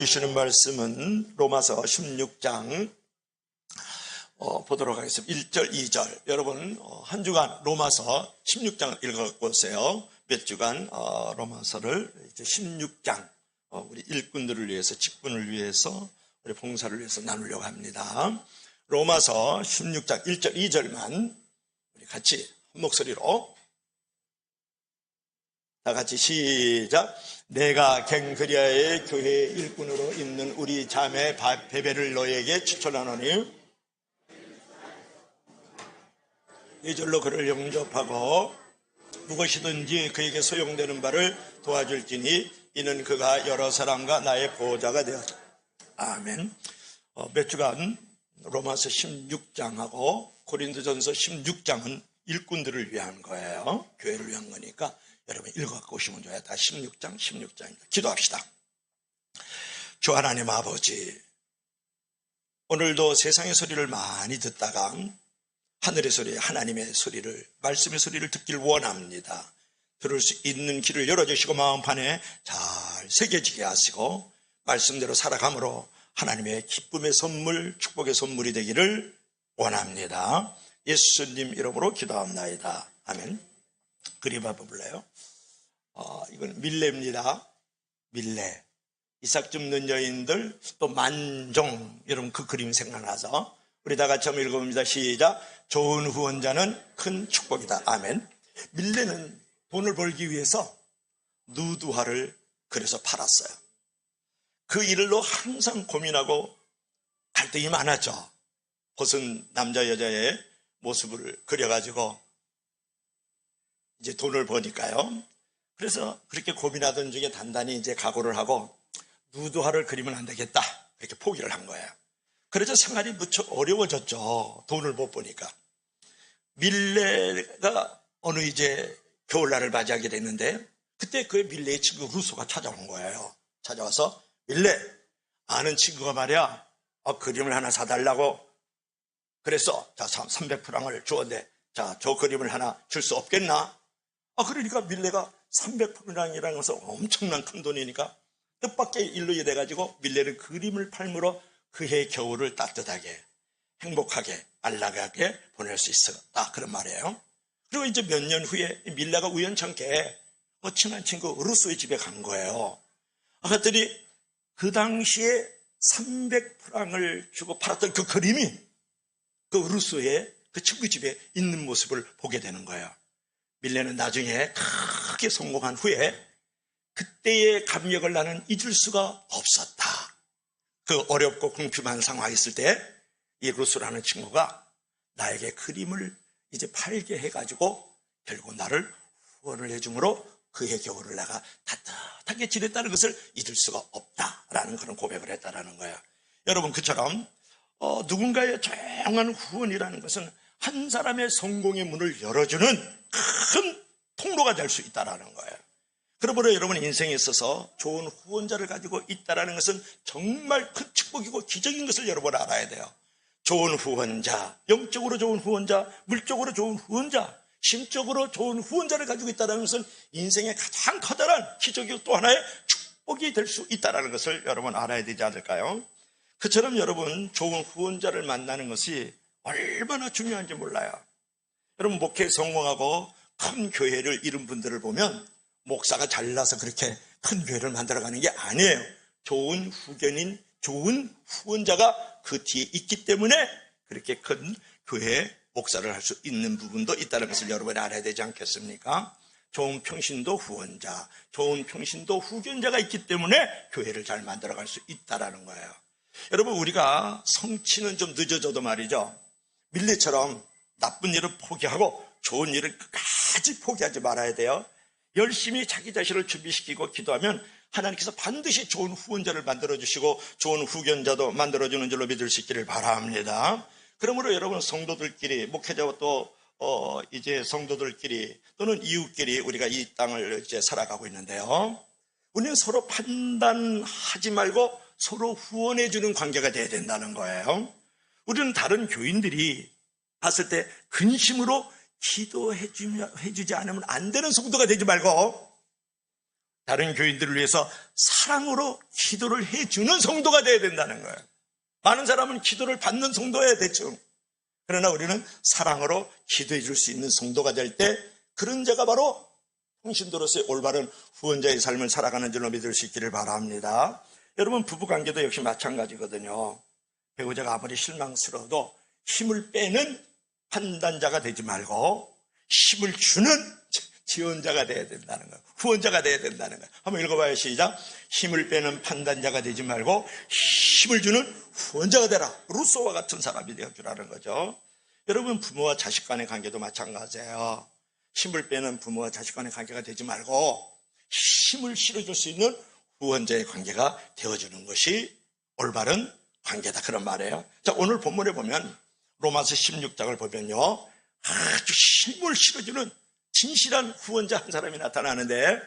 주시는 말씀은 로마서 16장 보도록 하겠습니다. 1절, 2절. 여러분 한 주간 로마서 16장을 읽어갖고 오세요. 몇 주간 로마서를 이제 16장 우리 일꾼들을 위해서, 직분을 위해서, 우리 봉사를 위해서 나누려고 합니다. 로마서 16장 1절, 2절만 우리 같이 한 목소리로 다 같이 시작. 내가 갱그리아의 교회 일꾼으로 있는 우리 자매 베베를 너에게 추천하노니 이절로 그를 영접하고 무엇이든지 그에게 소용되는 바를 도와줄지니 이는 그가 여러 사람과 나의 보호자가 되었다. 아멘. 몇 주간 로마서 16장하고 고린도전서 16장은 일꾼들을 위한 거예요. 교회를 위한 거니까 여러분 읽어갖고 오시면 좋아요. 다 16장입니다. 기도합시다. 주 하나님 아버지, 오늘도 세상의 소리를 많이 듣다가 하늘의 소리, 하나님의 소리를, 말씀의 소리를 듣길 원합니다. 들을 수 있는 길을 열어주시고 마음판에 잘 새겨지게 하시고 말씀대로 살아감으로 하나님의 기쁨의 선물, 축복의 선물이 되기를 원합니다. 예수님 이름으로 기도합나이다. 아멘. 그림 한번 볼래요? 이건 밀레입니다. 밀레. 이삭 줍는 여인들, 또 만종, 여러분 그 그림 생각나서 우리 다 같이 한번 읽어봅니다. 시작. 좋은 후원자는 큰 축복이다. 아멘. 밀레는 돈을 벌기 위해서 누드화를 그래서 팔았어요. 그 일로 항상 고민하고 갈등이 많았죠. 벗은 남자 여자의 모습을 그려가지고 이제 돈을 버니까요. 그래서 그렇게 고민하던 중에 단단히 이제 각오를 하고 누드화를 그리면 안 되겠다. 그렇게 포기를 한 거예요. 그래서 생활이 무척 어려워졌죠. 돈을 못 버니까. 밀레가 어느 이제 겨울날을 맞이하게 됐는데 그때 그 밀레의 친구 루소가 찾아온 거예요. 찾아와서 밀레, 아는 친구가 말이야 그림을 하나 사달라고 그래서 자 300프랑을 주었는데 자 저 그림을 하나 줄 수 없겠나? 그러니까 밀레가 300프랑이라는 것은 엄청난 큰 돈이니까 뜻밖의 일로 돼가지고 밀레는 그림을 팔므로 그해 겨울을 따뜻하게 행복하게 안락하게 보낼 수 있었다 그런 말이에요. 그리고 이제 몇 년 후에 밀레가 우연찮게 친한 친구 루소의 집에 간 거예요. 그랬더니 그 당시에 300프랑을 주고 팔았던 그 그림이 그 루소의 그 친구 집에 있는 모습을 보게 되는 거예요. 밀레는 나중에 크게 성공한 후에 그때의 감격을 나는 잊을 수가 없었다. 그 어렵고 궁핍한 상황이 있을 때 이 루스라는 친구가 나에게 그림을 이제 팔게 해가지고 결국 나를 후원을 해줌으로 그의 겨울을 내가 따뜻하게 지냈다는 것을 잊을 수가 없다라는 그런 고백을 했다라는 거예요. 여러분 그처럼 누군가의 조용한 후원이라는 것은 한 사람의 성공의 문을 열어주는 큰 통로가 될 수 있다는 거예요. 그러므로 여러분 인생에 있어서 좋은 후원자를 가지고 있다는 것은 정말 큰 축복이고 기적인 것을 여러분 알아야 돼요. 좋은 후원자, 영적으로 좋은 후원자, 물적으로 좋은 후원자, 심적으로 좋은 후원자를 가지고 있다는 것은 인생의 가장 커다란 기적이고 또 하나의 축복이 될 수 있다는 것을 여러분 알아야 되지 않을까요? 그처럼 여러분 좋은 후원자를 만나는 것이 얼마나 중요한지 몰라요. 여러분 목회에 성공하고 큰 교회를 이룬 분들을 보면 목사가 잘나서 그렇게 큰 교회를 만들어가는 게 아니에요. 좋은 후견인, 좋은 후원자가 그 뒤에 있기 때문에 그렇게 큰 교회에 목사를 할 수 있는 부분도 있다는 것을 여러분이 알아야 되지 않겠습니까? 좋은 평신도 후원자, 좋은 평신도 후견자가 있기 때문에 교회를 잘 만들어갈 수 있다는 거예요. 여러분 우리가 성취는 좀 늦어져도 말이죠. 밀레처럼 나쁜 일을 포기하고 좋은 일을 끝까지 포기하지 말아야 돼요. 열심히 자기 자신을 준비시키고 기도하면 하나님께서 반드시 좋은 후원자를 만들어주시고 좋은 후견자도 만들어주는 줄로 믿을 수 있기를 바랍니다. 그러므로 여러분 성도들끼리 목회자와 또 이제 성도들끼리 또는 이웃끼리 우리가 이 땅을 이제 살아가고 있는데요. 우리는 서로 판단하지 말고 서로 후원해주는 관계가 돼야 된다는 거예요. 우리는 다른 교인들이 봤을 때 근심으로 기도해주지 않으면 안 되는 성도가 되지 말고 다른 교인들을 위해서 사랑으로 기도를 해주는 성도가 돼야 된다는 거예요. 많은 사람은 기도를 받는 성도예요, 대충. 그러나 우리는 사랑으로 기도해 줄 수 있는 성도가 될 때 그런 자가 바로 통신도로서의 올바른 후원자의 삶을 살아가는 줄로 믿을 수 있기를 바랍니다. 여러분, 부부관계도 역시 마찬가지거든요. 배우자가 아무리 실망스러워도 힘을 빼는 판단자가 되지 말고 힘을 주는 지원자가 되어야 된다는 거예요. 후원자가 되어야 된다는 거예요. 한번 읽어봐요. 시작. 힘을 빼는 판단자가 되지 말고 힘을 주는 후원자가 되라. 루소와 같은 사람이 되어주라는 거죠. 여러분, 부모와 자식 간의 관계도 마찬가지예요. 힘을 빼는 부모와 자식 간의 관계가 되지 말고 힘을 실어줄 수 있는 후원자의 관계가 되어주는 것이 올바른 관계다, 그런 말이에요. 자, 오늘 본문에 보면 로마서 16장을 보면요, 아주 힘을 실어주는 진실한 후원자 한 사람이 나타나는데,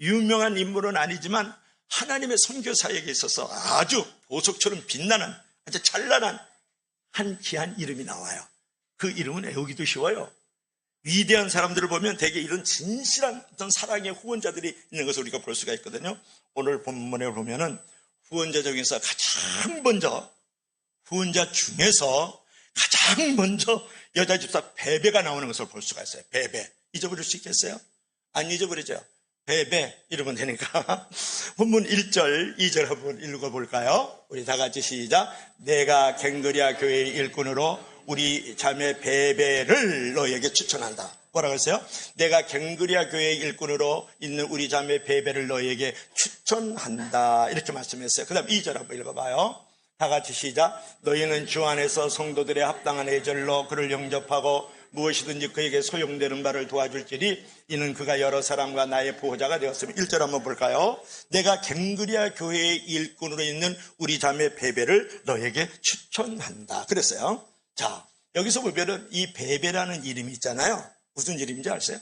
유명한 인물은 아니지만 하나님의 선교사에게 있어서 아주 보석처럼 빛나는 아주 찬란한 한 귀한 이름이 나와요. 그 이름은 외우기도 쉬워요. 위대한 사람들을 보면 대개 이런 진실한 어떤 사랑의 후원자들이 있는 것을 우리가 볼 수가 있거든요. 오늘 본문에 보면은 후원자 중에서 가장 먼저, 후원자 중에서 가장 먼저 여자 집사 베베가 나오는 것을 볼 수가 있어요. 베베. 잊어버릴 수 있겠어요? 안 잊어버리죠? 베베 이러면 되니까. 본문 1절, 2절 한번 읽어볼까요? 우리 다 같이 시작. 내가 갱그리아 교회의 일꾼으로 우리 자매 베베를 너에게 추천한다. 뭐라고 했어요? 내가 갱그리아 교회의 일꾼으로 있는 우리 자매 베베를 너에게 추천한다. 이렇게 말씀했어요. 그 다음 2절 한번 읽어봐요. 다 같이 시작. 너희는 주 안에서 성도들의 합당한 애절로 그를 영접하고 무엇이든지 그에게 소용되는 바를 도와줄지니 이는 그가 여러 사람과 나의 보호자가 되었으면. 1절 한번 볼까요? 내가 갱그리아 교회의 일꾼으로 있는 우리 자매 베베를 너에게 추천한다. 그랬어요. 자, 여기서 보면은 이 베베라는 이름이 있잖아요. 무슨 이름인지 아세요?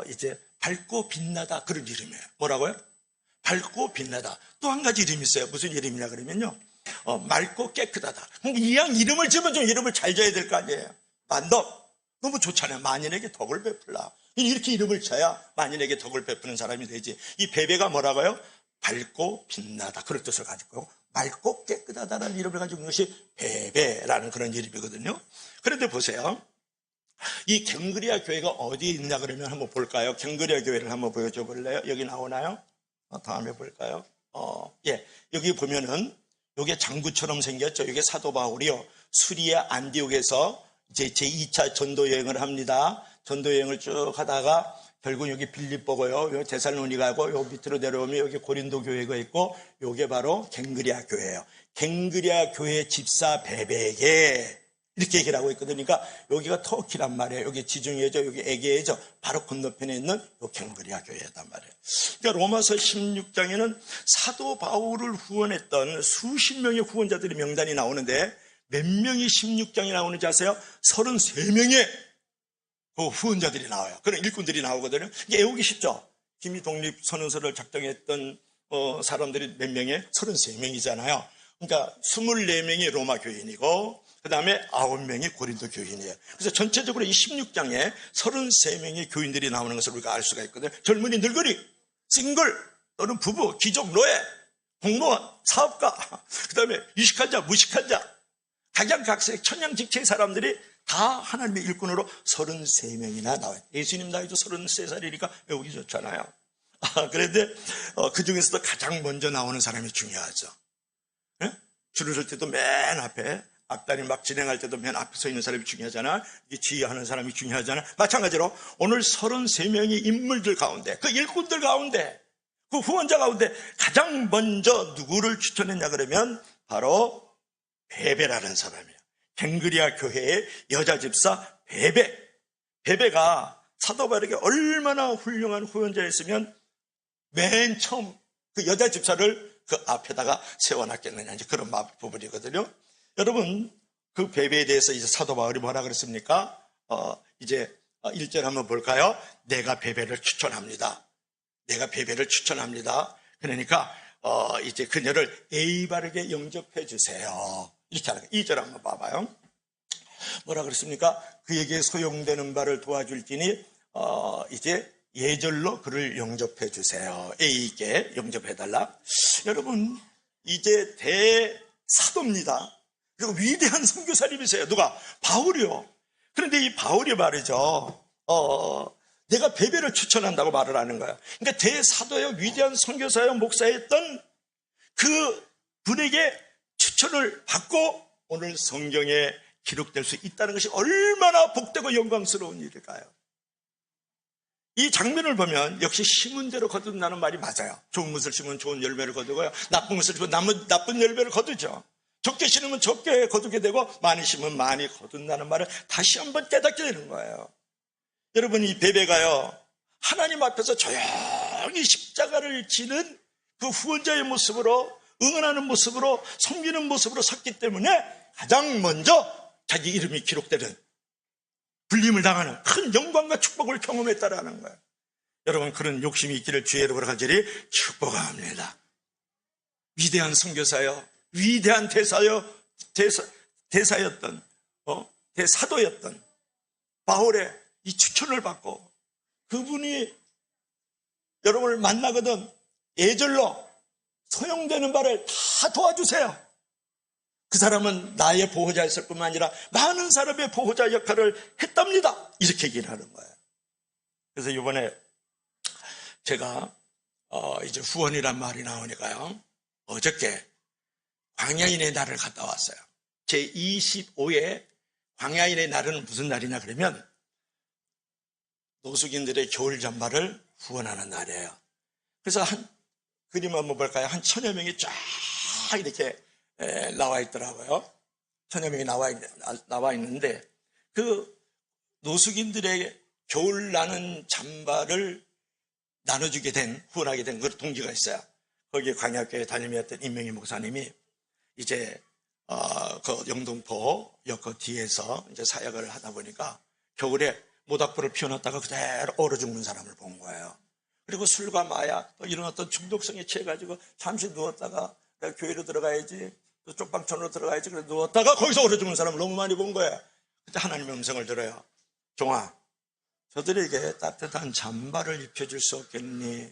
이제 밝고 빛나다, 그런 이름이에요. 뭐라고요? 밝고 빛나다. 또 한 가지 이름이 있어요. 무슨 이름이냐 그러면요, 맑고 깨끗하다. 이왕 이름을 지으면 좀 이름을 잘 지어야 될 거 아니에요. 만덕. 너무 좋잖아요. 만인에게 덕을 베풀라. 이렇게 이름을 지어야 만인에게 덕을 베푸는 사람이 되지. 이 베베가 뭐라고요? 밝고 빛나다, 그런 뜻을 가지고 있고, 맑고 깨끗하다는 이름을 가지고 있는 것이 베베라는 그런 이름이거든요. 그런데 보세요. 이 갱그리아 교회가 어디에 있냐 그러면 한번 볼까요? 갱그리아 교회를 한번 보여줘 볼래요? 여기 나오나요? 다음에 볼까요? 예. 여기 보면은 이게 장구처럼 생겼죠. 이게 사도 바울이요, 수리아 안디옥에서 이제 제2차 전도 여행을 합니다. 전도 여행을 쭉 하다가 결국 여기 빌립보고요, 요 데살로니가고, 요 밑으로 내려오면 여기 고린도 교회가 있고, 요게 바로 갱그리아 교회예요. 갱그리아 교회 집사 베베에게 이렇게 얘기를 하고 있거든요. 그러니까 여기가 터키란 말이에요. 여기 지중해죠, 여기 에게해죠. 바로 건너편에 있는 요 갱그리아 교회단 말이에요. 그러니까 로마서 16장에는 사도 바울을 후원했던 수십 명의 후원자들의 명단이 나오는데, 몇 명이 16장에 나오는지 아세요? 33명의 그 후원자들이 나와요. 그런 일꾼들이 나오거든요. 이게 외우기 쉽죠? 김이 독립선언서를 작성했던 사람들이 몇 명이에요? 33명이잖아요. 그러니까 24명이 로마 교인이고, 그 다음에 9명이 고린도 교인이에요. 그래서 전체적으로 이 16장에 33명의 교인들이 나오는 것을 우리가 알 수가 있거든요. 젊은이, 늙은이, 싱글, 또는 부부, 귀족, 노예, 공무원, 사업가, 그 다음에 유식한 자, 무식한 자, 각양각색 천양직체의 사람들이 다 하나님의 일꾼으로 33명이나 나와요. 예수님 나이도 33살이니까 외우기 좋잖아요. 그런데 그 중에서도 가장 먼저 나오는 사람이 중요하죠. 네? 줄을 설 때도 맨 앞에, 악단이 막 진행할 때도 맨 앞에 서 있는 사람이 중요하잖아. 이게 지휘하는 사람이 중요하잖아. 마찬가지로 오늘 33명의 인물들 가운데, 그 일꾼들 가운데, 그 후원자 가운데 가장 먼저 누구를 추천했냐 그러면 바로 베베라는 사람이에요. 갱그리아 교회의 여자 집사 베베. 베베가 사도 바울에게 얼마나 훌륭한 후원자였으면 맨 처음 그 여자 집사를 그 앞에다가 세워놨겠느냐, 이제 그런 부분이거든요. 여러분, 그 베베에 대해서 이제 사도 바울이 뭐라 그랬습니까? 이제 1절 한번 볼까요? 내가 베베를 추천합니다. 내가 베베를 추천합니다. 그러니까 이제 그녀를 예의 바르게 영접해 주세요. 이렇게 하는 거예요. 2절 한번 봐봐요. 뭐라 그랬습니까? 그에게 소용되는 바를 도와줄지니 이제 예절로 그를 영접해 주세요. A 있게 영접해 달라. 여러분, 이제 대사도입니다. 그리고 위대한 선교사님이세요. 누가? 바울이요. 그런데 이 바울이 말이죠. 내가 베베를 추천한다고 말을 하는 거야. 그러니까 대사도요, 위대한 선교사요, 목사였던 그 분에게 추천을 받고 오늘 성경에 기록될 수 있다는 것이 얼마나 복되고 영광스러운 일일까요? 이 장면을 보면 역시 심은 대로 거둔다는 말이 맞아요. 좋은 것을 심으면 좋은 열매를 거두고요, 나쁜 것을 심으면 나쁜 열매를 거두죠. 적게 심으면 적게 거두게 되고 많이 심으면 많이 거둔다는 말을 다시 한번 깨닫게 되는 거예요. 여러분, 이 베베가요, 하나님 앞에서 조용히 십자가를 지는 그 후원자의 모습으로, 응원하는 모습으로, 섬기는 모습으로 섰기 때문에 가장 먼저 자기 이름이 기록되는, 불림을 당하는 큰 영광과 축복을 경험했다라는 거예요. 여러분, 그런 욕심이 있기를 주의 이름으로 간절히 축복합니다. 위대한 선교사요, 위대한 대사였던, 대사도였던 바울의 이 추천을 받고 그분이 여러분을 만나거든 예절로 소용되는 바를 다 도와주세요. 그 사람은 나의 보호자였을 뿐만 아니라 많은 사람의 보호자 역할을 했답니다. 이렇게 얘기를 하는 거예요. 그래서 이번에 제가 이제 후원이란 말이 나오니까요, 어저께 광야인의 날을 갔다 왔어요. 제25회 광야인의 날은 무슨 날이냐 그러면 노숙인들의 겨울 잠바를 후원하는 날이에요. 그래서 그림 한번 볼까요? 한 1000여 명이 쫙 이렇게 나와 있더라고요. 1000여 명이 나와 있는데 그 노숙인들의 겨울 나는 잠바를 나눠주게 된, 후원하게 된 그 동기가 있어요. 거기 광야교회 담임이었던 임명희 목사님이 이제 그 영등포 역 뒤에서 이제 사역을 하다 보니까 겨울에 모닥불을 피워놨다가 그대로 얼어 죽는 사람을 본 거예요. 그리고 술과 마약, 또 이런 어떤 중독성에 취해가지고 잠시 누웠다가 내가 교회로 들어가야지, 또 쪽방촌으로 들어가야지, 그래 누웠다가 거기서 얼어 죽는 사람을 너무 많이 본 거예요. 그때 하나님의 음성을 들어요. 종아, 저들에게 따뜻한 잠바를 입혀줄 수 없겠니?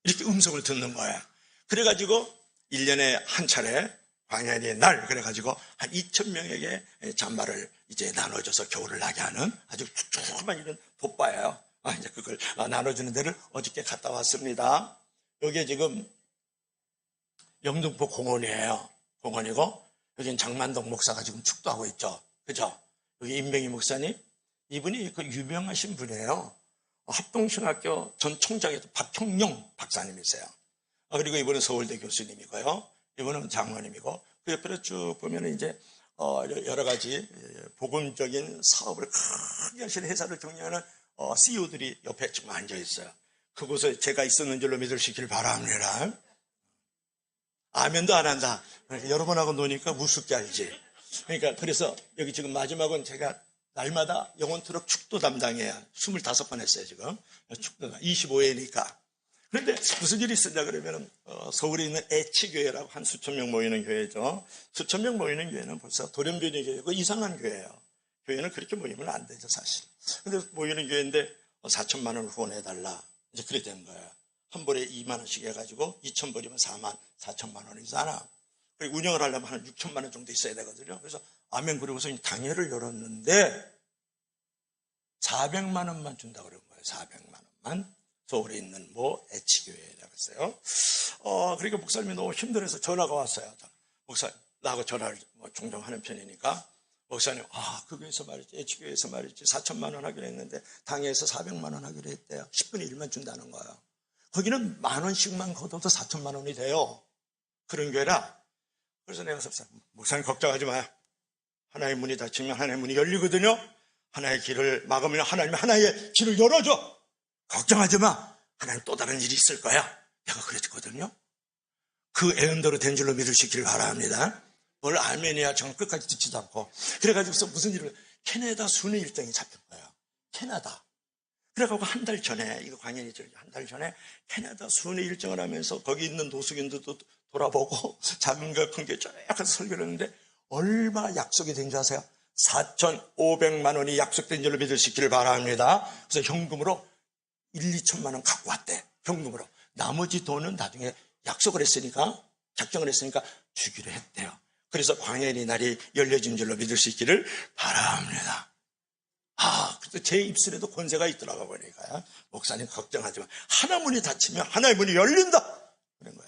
이렇게 음성을 듣는 거예요. 그래가지고 1년에 한 차례 광야인의 날 그래가지고 한 2000명에게 잠바를 이제 나눠줘서 겨울을 나게 하는 아주 조그만 이런 돗바예요. 이제 그걸 나눠주는 데를 어저께 갔다 왔습니다. 여기에 지금 영등포 공원이에요. 공원이고 여기는 장만동 목사가 지금 축도하고 있죠. 그죠? 여기 임명희 목사님, 이분이 그 유명하신 분이에요. 합동신학교 전 총장이었던 박형룡 박사님이세요. 그리고 이분은 서울대 교수님이고요. 이분은 장로님이고, 그 옆에 쭉 보면 이제 여러 가지 복음적인 사업을 크게 하시는 회사를 경영하는 CEO들이 옆에 지금 앉아 있어요. 그곳에 제가 있었는 줄로 믿으시길 바랍니다. 아멘도 안 한다. 여러분하고 노니까 우습게 알지. 그러니까 그래서 여기 지금 마지막은 제가 날마다 영혼 트럭 축도 담당이에요. 25번 했어요 지금. 축도가 25회니까. 그런데 무슨 일이 있었냐 그러면 서울에 있는 애치교회라고 한 수천 명 모이는 교회죠. 수천 명 모이는 교회는 벌써 돌연변이 교회고 이상한 교회예요. 교회는 그렇게 모이면 안 되죠 사실. 근데 모이는 교회인데 4천만 원을 후원해달라. 이제 그래 된 거예요. 한 벌에 2만 원씩 해가지고 2,000벌이면 4천만 원이잖아. 그리고 운영을 하려면 한 6천만 원 정도 있어야 되거든요. 그래서 아멘 그러고서 당회를 열었는데 400만 원만 준다고 그런 거예요. 400만 원만. 서울에 있는 애치교회라고 했어요. 그러니까 목사님이 너무 힘들어서 전화가 왔어요. 목사님, 나하고 전화를 종종 하는 편이니까. 목사님, 그 교회에서 말이지, 애치교회에서 말이지, 4천만 원 하기로 했는데, 당회에서 400만 원 하기로 했대요. 10분의 1만 준다는 거예요. 거기는 만 원씩만 걷어도 4천만 원이 돼요. 그런 교회라. 그래서 내가 목사님 걱정하지 마요. 하나의 문이 닫히면 하나의 문이 열리거든요. 하나의 길을 막으면 하나님이 하나의 길을 열어줘. 걱정하지 마. 하나님 또 다른 일이 있을 거야. 내가 그랬거든요. 그 애언대로 된 줄로 믿으시길 바랍니다. 뭘 아멘이야. 저는 끝까지 듣지도 않고. 그래가지고서 무슨 일을, 캐나다 순회 일정이 잡힌 거예요. 캐나다. 그래가지고 한 달 전에, 이거 광연이 한 달 전에 캐나다 순회 일정을 하면서 거기 있는 노숙인들도 돌아보고 작은 거 큰 게 쫙 해서 설교를 했는데 얼마 약속이 된 줄 아세요? 4,500만 원이 약속된 줄로 믿으시길 바랍니다. 그래서 현금으로 1, 2천만 원 갖고 왔대. 현금으로. 나머지 돈은 나중에 약속을 했으니까, 작정을 했으니까 주기로 했대요. 그래서 광야의 날이 열려진 줄로 믿을 수 있기를 바랍니다. 그래서 제 입술에도 권세가 있더라고 보니까, 목사님 걱정하지 마. 하나 문이 닫히면 하나의 문이 열린다. 그런 거야.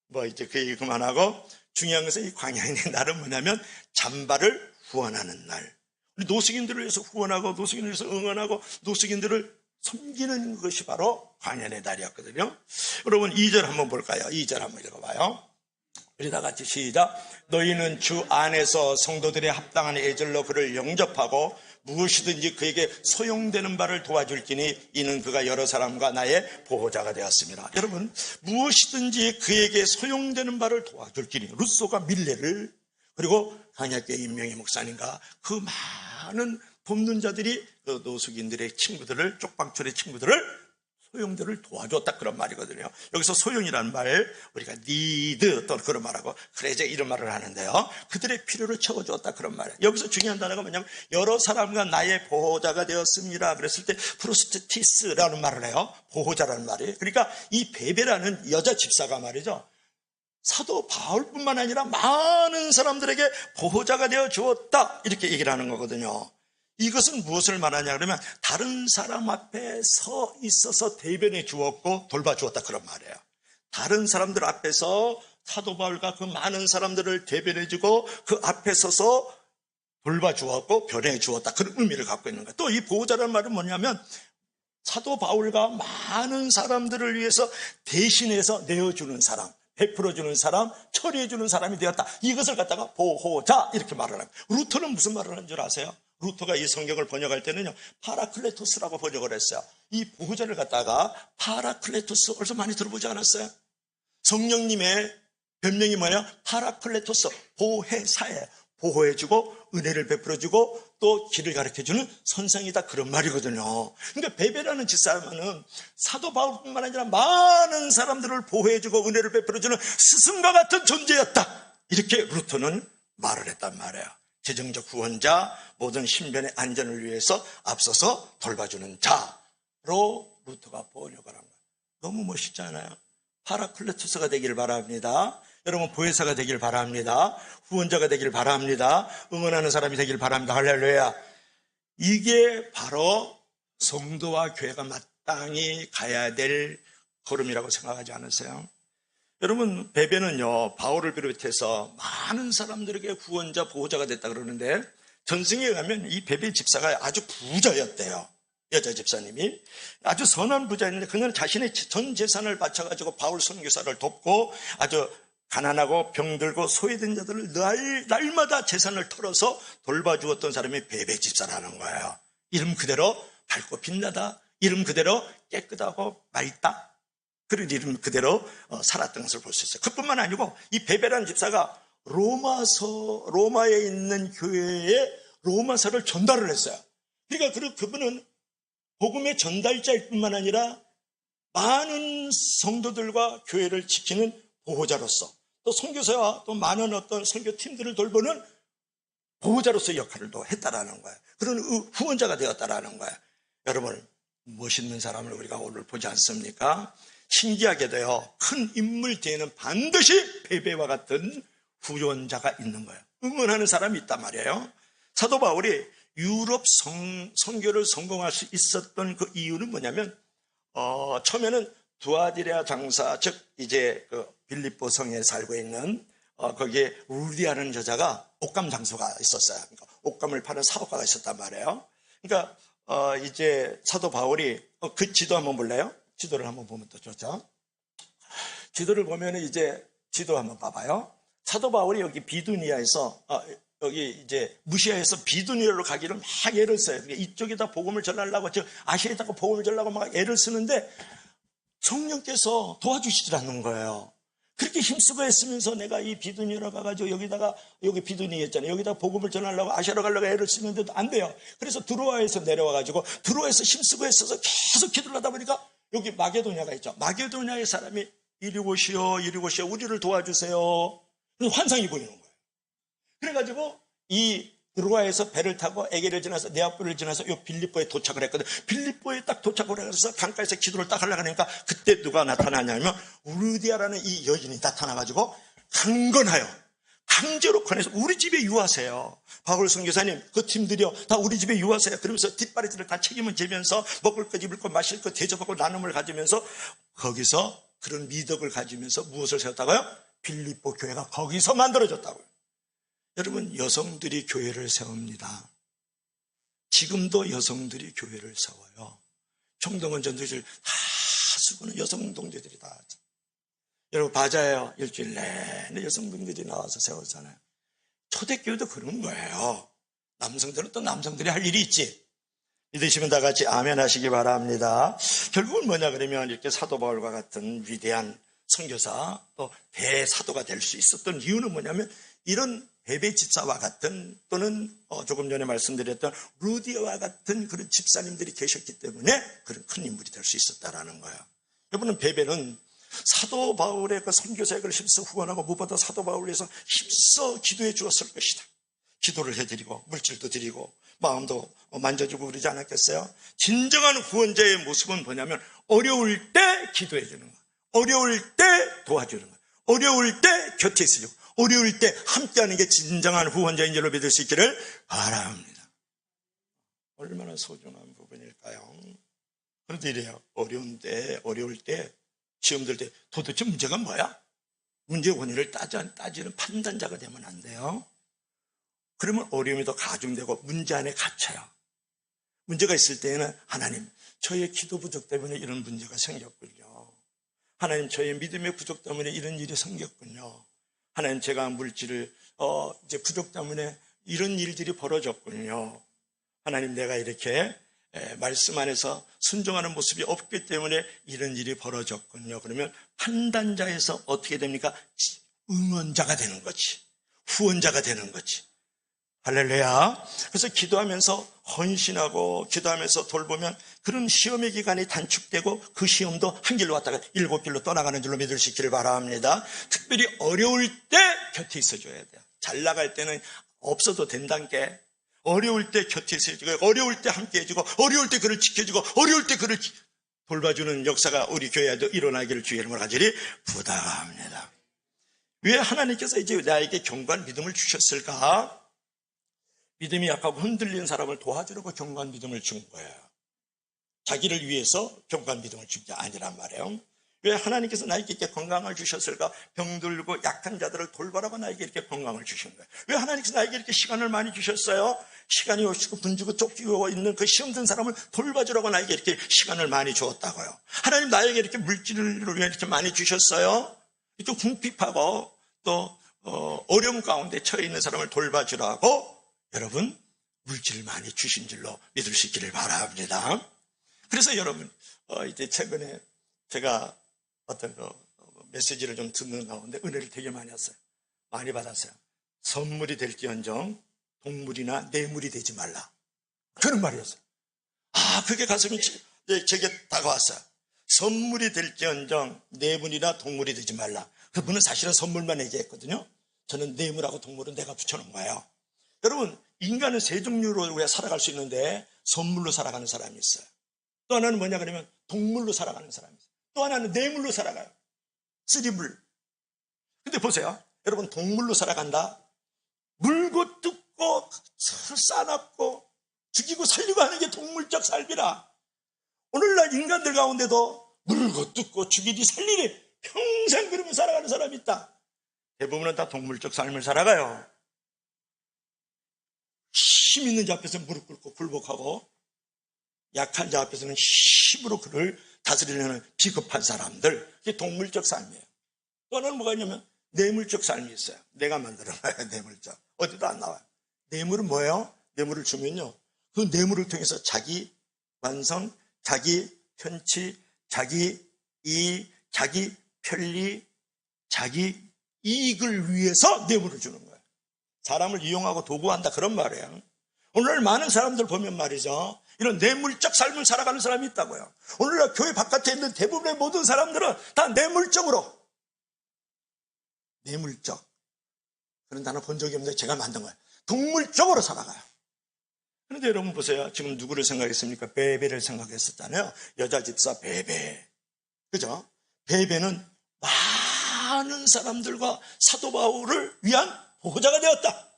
뭐 이제 그 얘기 그만하고, 중요한 것은 이 광야의 날은 뭐냐면 잠바를 후원하는 날. 우리 노숙인들을 위해서 후원하고, 노숙인을 위해서 응원하고, 노숙인들을 섬기는 것이 바로 광야의 날이었거든요. 여러분 2절 한번 볼까요? 2절 한번 읽어봐요. 우리 다 같이 시작. 너희는 주 안에서 성도들의 합당한 예절로 그를 영접하고 무엇이든지 그에게 소용되는 바를 도와줄지니 이는 그가 여러 사람과 나의 보호자가 되었습니다. 여러분, 무엇이든지 그에게 소용되는 바를 도와줄지니, 루소가 밀레를, 그리고 광야교회 임명희 목사님과 그 많은 돕는 자들이 그 노숙인들의 친구들을, 쪽방촌의 친구들을, 소용들을 도와줬다, 그런 말이거든요. 여기서 소용이라는 말, 우리가 need 또 그런 말하고 크레제 이런 말을 하는데요. 그들의 필요를 채워주었다, 그런 말이에요. 여기서 중요한 단어가 뭐냐면 여러 사람과 나의 보호자가 되었습니다. 그랬을 때 프로스티티스라는 말을 해요. 보호자라는 말이에요. 그러니까 이 베베라는 여자 집사가 말이죠, 사도 바울뿐만 아니라 많은 사람들에게 보호자가 되어 주었다, 이렇게 얘기를 하는 거거든요. 이것은 무엇을 말하냐 그러면 다른 사람 앞에 서 있어서 대변해 주었고 돌봐주었다, 그런 말이에요. 다른 사람들 앞에서 사도 바울과 그 많은 사람들을 대변해 주고 그 앞에 서서 돌봐주었고 변해 주었다, 그런 의미를 갖고 있는 거예요. 또 이 보호자라는 말은 뭐냐면 사도 바울과 많은 사람들을 위해서 대신해서 내어주는 사람, 베풀어주는 사람, 처리해주는 사람이 되었다. 이것을 갖다가 보호자, 이렇게 말을 합니다. 루터는 무슨 말을 한 줄 아세요? 루터가 이 성경을 번역할 때는요, 파라클레토스라고 번역을 했어요. 이 보호자를 갖다가 파라클레토스, 어디서 많이 들어보지 않았어요? 성령님의 별명이 뭐냐? 파라클레토스, 보혜사예요. 보호해주고 은혜를 베풀어주고 또 길을 가르쳐주는 선생이다, 그런 말이거든요. 그러니까 베베라는 집사람은 사도 바울뿐만 아니라 많은 사람들을 보호해주고 은혜를 베풀어주는 스승과 같은 존재였다, 이렇게 루터는 말을 했단 말이에요. 재정적 구원자, 모든 신변의 안전을 위해서 앞서서 돌봐주는 자로 루터가 번역을 한 거예요. 너무 멋있지 않아요? 파라클레토스가 되기를 바랍니다. 여러분 보혜사가 되길 바랍니다. 후원자가 되길 바랍니다. 응원하는 사람이 되길 바랍니다. 할렐루야. 이게 바로 성도와 교회가 마땅히 가야 될 걸음이라고 생각하지 않으세요? 여러분, 베베는요, 바울을 비롯해서 많은 사람들에게 후원자, 보호자가 됐다 그러는데, 전승에 가면 이 베베 집사가 아주 부자였대요. 여자 집사님이 아주 선한 부자였는데 그는 자신의 전 재산을 바쳐가지고 바울 선교사를 돕고 아주 가난하고 병들고 소외된 자들을 날마다 재산을 털어서 돌봐주었던 사람이 베베 집사라는 거예요. 이름 그대로 밝고 빛나다, 이름 그대로 깨끗하고 맑다, 그런 이름 그대로 살았던 것을 볼 수 있어요. 그뿐만 아니고 이 베베라는 집사가 로마에 있는 교회에 로마서를 전달을 했어요. 그러니까 그분은 복음의 전달자일 뿐만 아니라 많은 성도들과 교회를 지키는 보호자로서, 또 선교사와 또 많은 어떤 선교팀들을 돌보는 보호자로서의 역할을 또 했다라는 거예요. 그런 후원자가 되었다라는 거예요. 여러분, 멋있는 사람을 우리가 오늘 보지 않습니까? 신기하게도요, 큰 인물 뒤에는 반드시 베베와 같은 후원자가 있는 거예요. 응원하는 사람이 있단 말이에요. 사도 바울이 유럽 선교를 성공할 수 있었던 그 이유는 뭐냐면, 처음에는 두아디라 장사, 즉 이제 그 빌립보 성에 살고 있는 거기에 루디아라는 여자가 옷감 장소가 있었어요. 그러니까 옷감을 파는 사업가가 있었단 말이에요. 그러니까 이제 사도 바울이 그 지도 한번 볼래요? 지도를 한번 보면 또 좋죠. 지도를 보면 이제 지도 한번 봐봐요. 사도 바울이 여기 비두니아에서 여기 이제 무시아에서 비두니아로 가기를 막 애를 써요. 이쪽에다 복음을 전하려고, 즉 아시아에다가 복음을 전하려고 막 애를 쓰는데 성령께서 도와주시질 않는 거예요. 그렇게 힘쓰고 했으면서 내가 이 비두니아로 가가지고 여기 비두니아 있잖아요. 여기다 복음을 전하려고 아시아로 가려고 애를 쓰는데도 안 돼요. 그래서 드로아에서 내려와가지고 드로아에서 힘쓰고 했어서 계속 기도를 하다 보니까 여기 마게도냐가 있죠. 마게도냐의 사람이 이리 오시오, 이리 오시오, 우리를 도와주세요. 환상이 보이는 거예요. 그래가지고 이 드로아에서 배를 타고 에게를 지나서 네아폴리를 지나서 요 빌립보에 도착을 했거든. 빌립보에 딱 도착을 해서 강가에서 기도를 딱 하려고 하니까 그때 누가 나타나냐면 루디아라는 이 여인이 나타나가지고 강건하여 강제로 꺼내서 우리 집에 유하세요. 바울 선교사님 그 팀들이요 다 우리 집에 유하세요. 그러면서 뒷바리들을 다 책임을 지면서 먹을 것 입을 것 마실 것 대접하고 나눔을 가지면서 거기서 그런 미덕을 가지면서 무엇을 세웠다고요? 빌립보 교회가 거기서 만들어졌다고요. 여러분 여성들이 교회를 세웁니다. 지금도 여성들이 교회를 세워요. 총동원 전도지를 다 쓰고는 여성 동지들이 다 하죠. 여러분 바자예요. 일주일 내내 여성 동지들이 나와서 세우잖아요. 초대교회도 그런 거예요. 남성들은 또 남성들이 할 일이 있지. 믿으시면 다 같이 아멘 하시기 바랍니다. 결국은 뭐냐 그러면 이렇게 사도 바울과 같은 위대한 선교사 또 대사도가 될 수 있었던 이유는 뭐냐면 이런 베베 집사와 같은 또는 조금 전에 말씀드렸던 루디아와 같은 그런 집사님들이 계셨기 때문에 그런 큰 인물이 될 수 있었다라는 거예요. 여러분은 베베는 사도 바울의 그 선교사역을 힘써 후원하고 무엇보다 사도 바울을 위해서 힘써 기도해 주었을 것이다. 기도를 해드리고 물질도 드리고 마음도 만져주고 그러지 않았겠어요? 진정한 후원자의 모습은 뭐냐면 어려울 때 기도해 주는 거예요. 어려울 때 도와주는 거예요. 어려울 때 곁에 있으려고 어려울 때 함께하는 게 진정한 후원자인 줄로 믿을 수 있기를 바랍니다. 얼마나 소중한 부분일까요? 그런데 이래요. 어려울 때 시험 들 때 도대체 문제가 뭐야? 문제의 원인을 따지는 판단자가 되면 안 돼요. 그러면 어려움이 더 가중되고 문제 안에 갇혀요. 문제가 있을 때에는 하나님 저의 기도 부족 때문에 이런 문제가 생겼군요. 하나님 저의 믿음의 부족 때문에 이런 일이 생겼군요. 하나님 제가 물질을 이제 부족 때문에 이런 일들이 벌어졌군요. 하나님 내가 이렇게 말씀 안에서 순종하는 모습이 없기 때문에 이런 일이 벌어졌군요. 그러면 판단자에서 어떻게 됩니까? 응원자가 되는 거지. 후원자가 되는 거지. 할렐루야. 그래서 기도하면서 헌신하고 기도하면서 돌보면 그런 시험의 기간이 단축되고 그 시험도 한 길로 왔다가 7길로 떠나가는 줄로 믿을 수 있기를 바랍니다. 특별히 어려울 때 곁에 있어줘야 돼요. 잘 나갈 때는 없어도 된다는 게 어려울 때 곁에 있어주고 어려울 때 함께 해주고 어려울 때 그를 지켜주고 어려울 때 그를 돌봐주는 역사가 우리 교회에도 일어나기를 주의 이름으로 간절히 부탁합니다. 왜 하나님께서 이제 나에게 견고한 믿음을 주셨을까? 믿음이 약하고 흔들리는 사람을 도와주려고 견고한 믿음을 준 거예요. 자기를 위해서 견고한 믿음을 준 게 아니란 말이에요. 왜 하나님께서 나에게 이렇게 건강을 주셨을까? 병들고 약한 자들을 돌보라고 나에게 이렇게 건강을 주신 거예요. 왜 하나님께서 나에게 이렇게 시간을 많이 주셨어요? 시간이 오시고 분주고 쫓기고 있는 그 시험든 사람을 돌봐주라고 나에게 이렇게 시간을 많이 주었다고요. 하나님 나에게 이렇게 물질을 왜 이렇게 많이 주셨어요? 이렇게 궁핍하고 또 어려움 가운데 처해 있는 사람을 돌봐주라고 여러분 물질을 많이 주신 줄로 믿을 수 있기를 바랍니다. 그래서 여러분 이제 최근에 제가 어떤 메시지를 좀 듣는 가운데 은혜를 되게 많이 했어요. 많이 받았어요. 선물이 될지언정 동물이나 뇌물이 되지 말라. 그런 말이었어요. 그게 가슴이 제게 다가왔어요. 선물이 될지언정 뇌물이나 동물이 되지 말라. 그분은 사실은 선물만 얘기했거든요. 저는 뇌물하고 동물은 내가 붙여놓은 거예요. 여러분 인간은 세 종류로 우리가 살아갈 수 있는데 선물로 살아가는 사람이 있어요. 또 하나는 뭐냐 그러면 동물로 살아가는 사람이 있어요. 또 하나는 뇌물로 살아가요. 쓰리물. 근데 보세요. 여러분 동물로 살아간다. 물고 뜯고 싸납고 죽이고 살리고 하는 게 동물적 삶이라. 오늘날 인간들 가운데도 물고 뜯고 죽이니 살리니 평생 그러면 살아가는 사람이 있다. 대부분은 다 동물적 삶을 살아가요. 힘 있는 자 앞에서는 무릎 꿇고 굴복하고 약한 자 앞에서는 힘으로 그를 다스리려는 비겁한 사람들. 그게 동물적 삶이에요. 또 하나는 뭐가 있냐면 뇌물적 삶이 있어요. 내가 만들어 놔요. 뇌물적. 어디도 안 나와요. 뇌물은 뭐예요? 뇌물을 주면요. 그 뇌물을 통해서 자기 완성, 자기 편치, 자기 이익, 자기 편리, 자기 이익을 위해서 뇌물을 주는 거예요. 사람을 이용하고 도구한다 그런 말이에요. 오늘날 많은 사람들 보면 말이죠. 이런 뇌물적 삶을 살아가는 사람이 있다고요. 오늘날 교회 바깥에 있는 대부분의 모든 사람들은 다 뇌물적 그런 단어 본 적이 없는데 제가 만든 거예요. 동물적으로 살아가요. 그런데 여러분 보세요. 지금 누구를 생각했습니까? 베베를 생각했었잖아요. 여자 집사 베베. 그죠? 베베는 많은 사람들과 사도 바울을 위한 보호자가 되었다.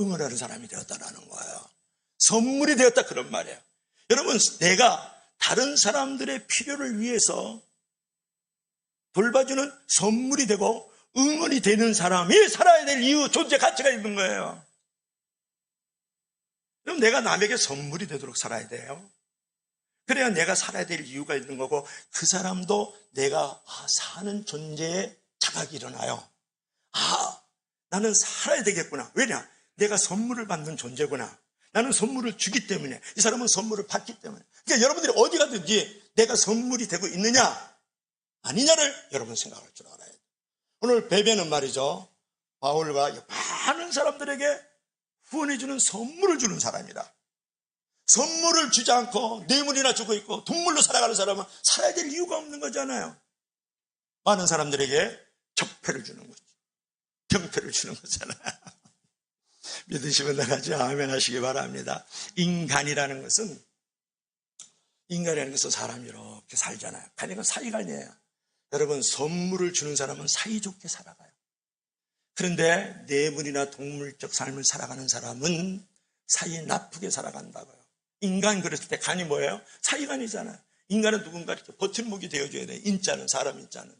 응원하는 사람이 되었다라는 거예요. 선물이 되었다, 그런 말이에요. 여러분, 내가 다른 사람들의 필요를 위해서 돌봐주는 선물이 되고 응원이 되는 사람이 살아야 될 이유, 존재 가치가 있는 거예요. 그럼 내가 남에게 선물이 되도록 살아야 돼요. 그래야 내가 살아야 될 이유가 있는 거고, 그 사람도 내가 사는 존재에 자각이 일어나요. 나는 살아야 되겠구나. 왜냐? 내가 선물을 받는 존재구나. 나는 선물을 주기 때문에, 이 사람은 선물을 받기 때문에. 그러니까 여러분들이 어디 가든지 내가 선물이 되고 있느냐 아니냐를 여러분 생각할 줄 알아야 돼요. 오늘 베베는 말이죠, 바울과 많은 사람들에게 후원해주는 선물을 주는 사람이다. 선물을 주지 않고 뇌물이나 주고 있고 동물로 살아가는 사람은 살아야 될 이유가 없는 거잖아요. 많은 사람들에게 적폐를 주는 거죠. 병폐를 주는 거잖아요. 믿으시면 나가지 아멘 하시기 바랍니다. 인간이라는 것은 사람이 이렇게 살잖아요. 가니까 사이간이에요. 여러분, 선물을 주는 사람은 사이좋게 살아가요. 그런데 뇌물이나 동물적 삶을 살아가는 사람은 사이 나쁘게 살아간다고요. 인간 그랬을 때 간이 뭐예요? 사이간이잖아요. 인간은 누군가 이렇게 버팀목이 되어줘야 돼요. 인자는, 사람 인자는.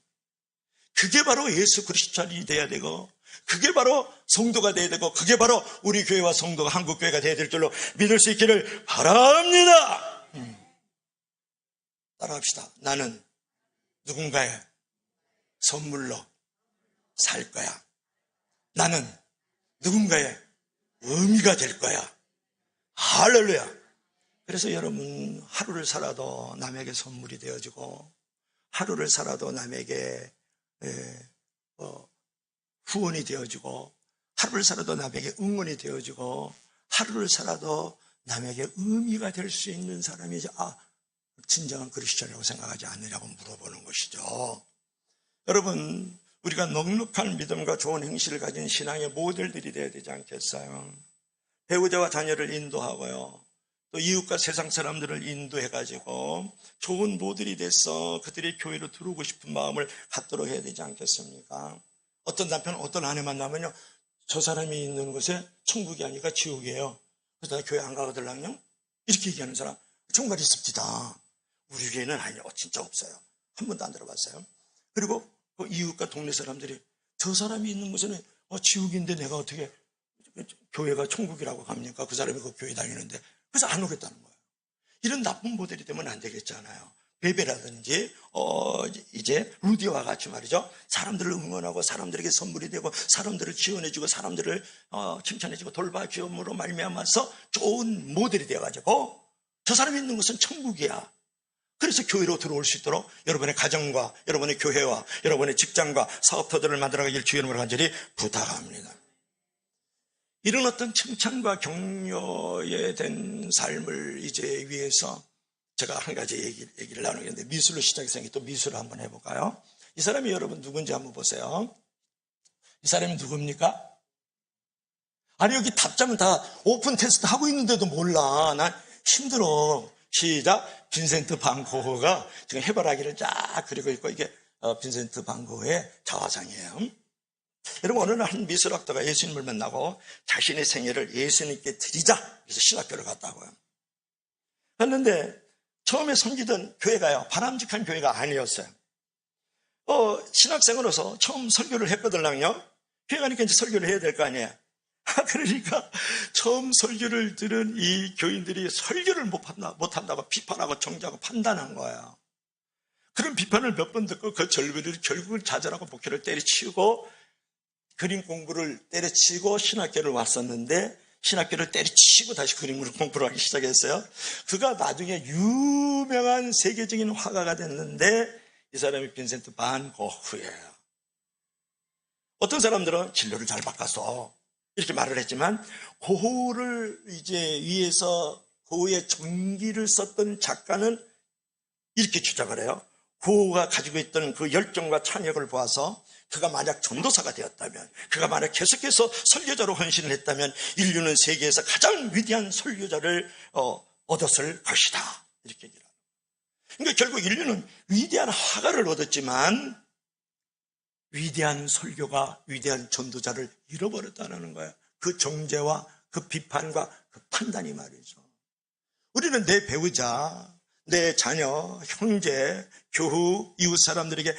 그게 바로 예수 그리스도인이 돼야 되고, 그게 바로 성도가 돼야 되고, 그게 바로 우리 교회와 성도가 한국교회가 돼야 될 줄로 믿을 수 있기를 바랍니다. 따라합시다. 나는 누군가의 선물로 살 거야. 나는 누군가의 의미가 될 거야. 할렐루야. 그래서 여러분, 하루를 살아도 남에게 선물이 되어지고, 하루를 살아도 남에게 후원이 되어지고, 하루를 살아도 남에게 응원이 되어지고, 하루를 살아도 남에게 의미가 될 수 있는 사람이 진정한 그리스도라고 생각하지 않느냐고 물어보는 것이죠. 여러분, 우리가 넉넉한 믿음과 좋은 행실을 가진 신앙의 모델들이 되어야 되지 않겠어요? 배우자와 자녀를 인도하고요, 또 이웃과 세상 사람들을 인도해가지고 좋은 모델이 돼서 그들의 교회로 들어오고 싶은 마음을 갖도록 해야 되지 않겠습니까? 어떤 남편, 어떤 아내 만나면요, 저 사람이 있는 곳에 천국이 아니라 지옥이에요. 그래서 나 교회 안 가거들랑요? 이렇게 얘기하는 사람 정말 있습니다. 우리 교회는 아니요, 진짜 없어요. 한 번도 안 들어봤어요. 그리고 그 이웃과 동네 사람들이 저 사람이 있는 곳에는 지옥인데 내가 어떻게 교회가 천국이라고 합니까? 그 사람이 그 교회 다니는데. 그래서 안 오겠다는 거예요. 이런 나쁜 모델이 되면 안 되겠잖아요. 베베라든지 이제 루디와 같이 말이죠, 사람들을 응원하고 사람들에게 선물이 되고 사람들을 지원해주고 사람들을 칭찬해주고 돌봐줌으로 말미암아서 좋은 모델이 되어가지고 저 사람이 있는 곳은 천국이야. 그래서 교회로 들어올 수 있도록 여러분의 가정과 여러분의 교회와 여러분의 직장과 사업터들을 만들어가길 주의 이름으로 간절히 부탁합니다. 이런 어떤 칭찬과 격려에 된 삶을 이제 위해서 제가 한 가지 얘기를 나누겠는데, 미술로 시작해서 또 미술을 한번 해볼까요? 이 사람이 여러분 누군지 한번 보세요. 이 사람이 누굽니까? 아니, 여기 답장은 다 오픈 테스트 하고 있는데도 몰라. 난 힘들어. 시작. 빈센트 반 고흐가 지금 해바라기를 쫙 그리고 있고, 이게 빈센트 반 고흐의 자화상이에요. 여러분, 어느 날 한 미술학도가 예수님을 만나고 자신의 생애를 예수님께 드리자, 그래서 신학교를 갔다고요. 갔는데 처음에 섬기던 교회가요, 바람직한 교회가 아니었어요. 신학생으로서 처음 설교를 했거든요. 교회 가니까 이제 설교를 해야 될 거 아니에요. 그러니까 처음 설교를 들은 이 교인들이 설교를 못한다고 비판하고 정죄하고 판단한 거예요. 그런 비판을 몇 번 듣고 그 절비를 결국은 좌절하고 목회를 때려치우고 그림 공부를 때려치고 신학교를 왔었는데, 신학교를 때려치고 다시 그림을 공부를 하기 시작했어요. 그가 나중에 유명한 세계적인 화가가 됐는데, 이 사람이 빈센트 반 고흐예요. 어떤 사람들은 진로를 잘 바꿨어 이렇게 말을 했지만, 고흐를 이제 위해서 고흐의 전기를 썼던 작가는 이렇게 주장을 해요. 고흐가 가지고 있던 그 열정과 찬혁을 보아서 그가 만약 전도사가 되었다면, 그가 만약 계속해서 설교자로 헌신을 했다면 인류는 세계에서 가장 위대한 설교자를 얻었을 것이다. 이렇게 얘기를 합니다. 그러니까 결국 인류는 위대한 화가를 얻었지만 위대한 설교가, 위대한 전도자를 잃어버렸다는 거예요. 그 정죄와 그 비판과 그 판단이 말이죠. 우리는 내 배우자, 내 자녀, 형제, 교우, 이웃 사람들에게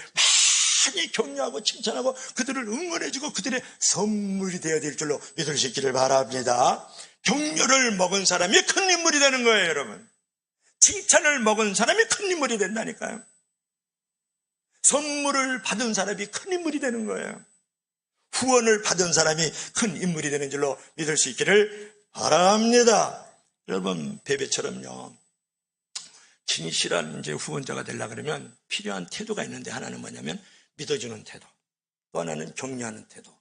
많이 격려하고 칭찬하고 그들을 응원해주고 그들의 선물이 되어야 될 줄로 믿을 수 있기를 바랍니다. 격려를 먹은 사람이 큰 인물이 되는 거예요, 여러분. 칭찬을 먹은 사람이 큰 인물이 된다니까요. 선물을 받은 사람이 큰 인물이 되는 거예요. 후원을 받은 사람이 큰 인물이 되는 줄로 믿을 수 있기를 바랍니다. 여러분, 베베처럼요, 진실한 이제 후원자가 되려고 그러면 필요한 태도가 있는데, 하나는 뭐냐면 믿어주는 태도, 또 하나는 격려하는 태도,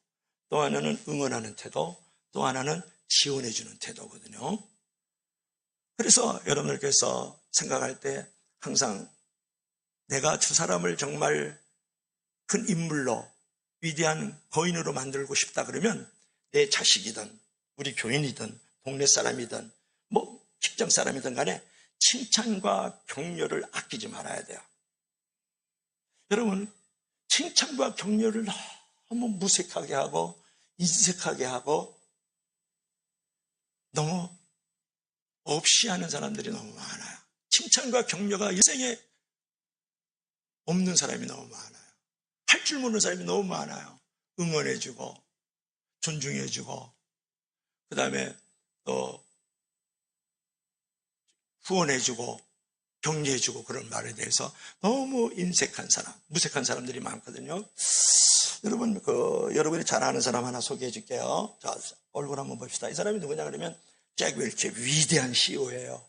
또 하나는 응원하는 태도, 또 하나는 지원해주는 태도거든요. 그래서 여러분들께서 생각할 때 항상 내가 저 사람을 정말 큰 인물로, 위대한 거인으로 만들고 싶다 그러면 내 자식이든 우리 교인이든 동네 사람이든 뭐 직장 사람이든 간에 칭찬과 격려를 아끼지 말아야 돼요. 여러분, 칭찬과 격려를 너무 무색하게 하고 인색하게 하고 너무 없이 하는 사람들이 너무 많아요. 칭찬과 격려가 일생에 없는 사람이 너무 많아요. 할 줄 모르는 사람이 너무 많아요. 응원해주고 존중해주고 그 다음에 또 후원해주고 격려해주고 그런 말에 대해서 너무 인색한 사람, 무색한 사람들이 많거든요. 여러분, 여러분이 잘 아는 사람 하나 소개해 줄게요. 자, 얼굴 한번 봅시다. 이 사람이 누구냐 그러면 잭 웰치, 위대한 CEO예요.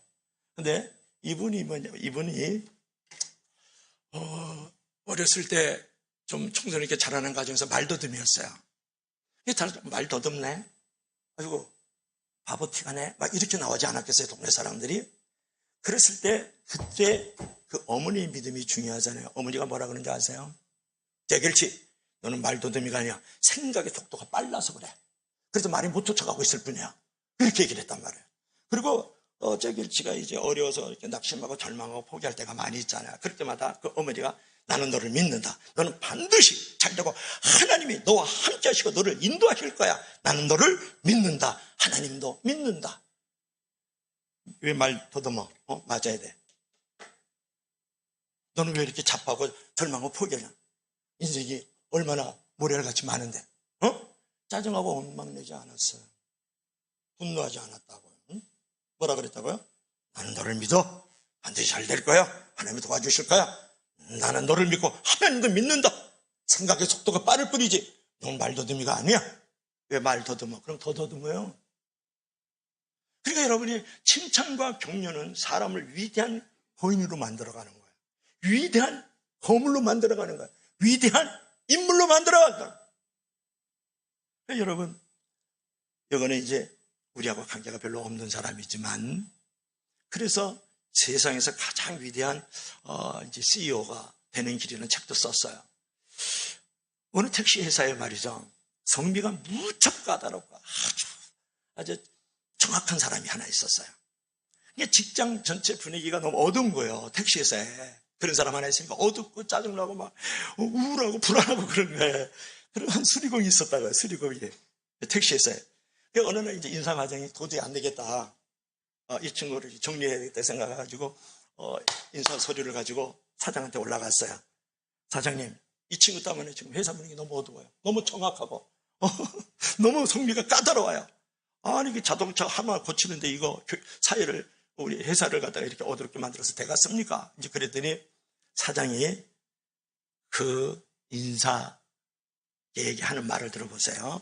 근데 이분이 어렸을 때 좀 청소년 이렇게 자라는 과정에서 말더듬이었어요. 말 더듬네? 아이고, 바보 티가 내? 막 이렇게 나오지 않았겠어요, 동네 사람들이? 그랬을 때, 그때 그 어머니의 믿음이 중요하잖아요. 어머니가 뭐라 그러는지 아세요? 잭웰치, 너는 말더듬이가 아니야. 생각의 속도가 빨라서 그래. 그래서 말이 못 쫓아가고 있을 뿐이야. 그렇게 얘기를 했단 말이에요. 그리고 잭웰치가 이제 어려워서 이렇게 낙심하고 절망하고 포기할 때가 많이 있잖아요. 그럴 때마다 그 어머니가 나는 너를 믿는다. 너는 반드시 잘되고 하나님이 너와 함께 하시고 너를 인도하실 거야. 나는 너를 믿는다. 하나님도 믿는다. 왜 말 더듬어? 맞아야 돼. 너는 왜 이렇게 잡하고 절망하고 포기하냐? 인생이 얼마나 모래알같이 많은데 짜증하고 엉망내지 않았어요. 분노하지 않았다고요. 뭐라 그랬다고요? 나는 너를 믿어. 반드시 잘 될 거야. 하나님이 도와주실 거야. 나는 너를 믿고 하나님도 믿는다. 생각의 속도가 빠를 뿐이지 넌 말더듬이가 아니야. 왜 말 더듬어? 그럼 더 더듬어요. 그러니까 여러분이 칭찬과 격려는 사람을 위대한 거인으로 만들어가는 거예요. 위대한 거물로 만들어가는 거예요. 위대한 인물로 만들어간다. 그러니까 여러분, 이거는 이제 우리하고 관계가 별로 없는 사람이지만 그래서 세상에서 가장 위대한 이제 CEO가 되는 길이라는 책도 썼어요. 어느 택시 회사에 말이죠. 성비가 무척 까다롭고 아주 정확한 사람이 하나 있었어요. 직장 전체 분위기가 너무 어두운 거예요. 택시 회사에. 그런 사람 하나 있으니까 어둡고 짜증나고 막 우울하고 불안하고 그런 거예요. 그런 한 수리공이 있었다고요. 수리공이. 택시 회사에. 어느 날 이제 인사 과정이 도저히 안 되겠다. 이 친구를 정리해야겠다 생각해가지고 인사 서류를 가지고 사장한테 올라갔어요. 사장님, 이 친구 때문에 지금 회사 분위기 너무 어두워요. 너무 정확하고 너무 성미가 까다로워요. 아니 그 자동차 하나 고치는데 이거 사회를 우리 회사를 갖다가 이렇게 어둡게 만들어서 되겠습니까? 이제 그랬더니 사장이 그 인사에게 하는 말을 들어보세요.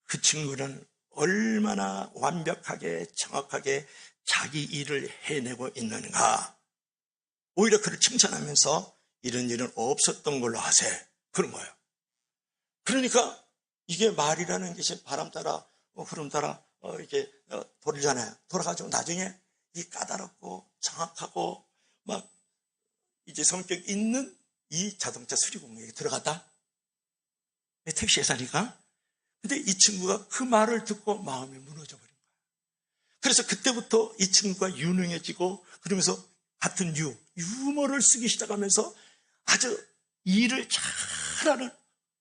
그 친구는 얼마나 완벽하게 정확하게 자기 일을 해내고 있는가. 오히려 그를 칭찬하면서 이런 일은 없었던 걸로 하세요. 그런 거예요. 그러니까 이게 말이라는 것이 바람 따라 구름 따라 이렇게 돌잖아요. 돌아가지고 나중에 이 까다롭고 정확하고 막 이제 성격 있는 이 자동차 수리공장에 들어갔다. 택시에 사니까. 근데 이 친구가 그 말을 듣고 마음이 무너져 버린 거예요. 그래서 그때부터 이 친구가 유능해지고, 그러면서 같은 유머를 쓰기 시작하면서 아주 일을 잘하는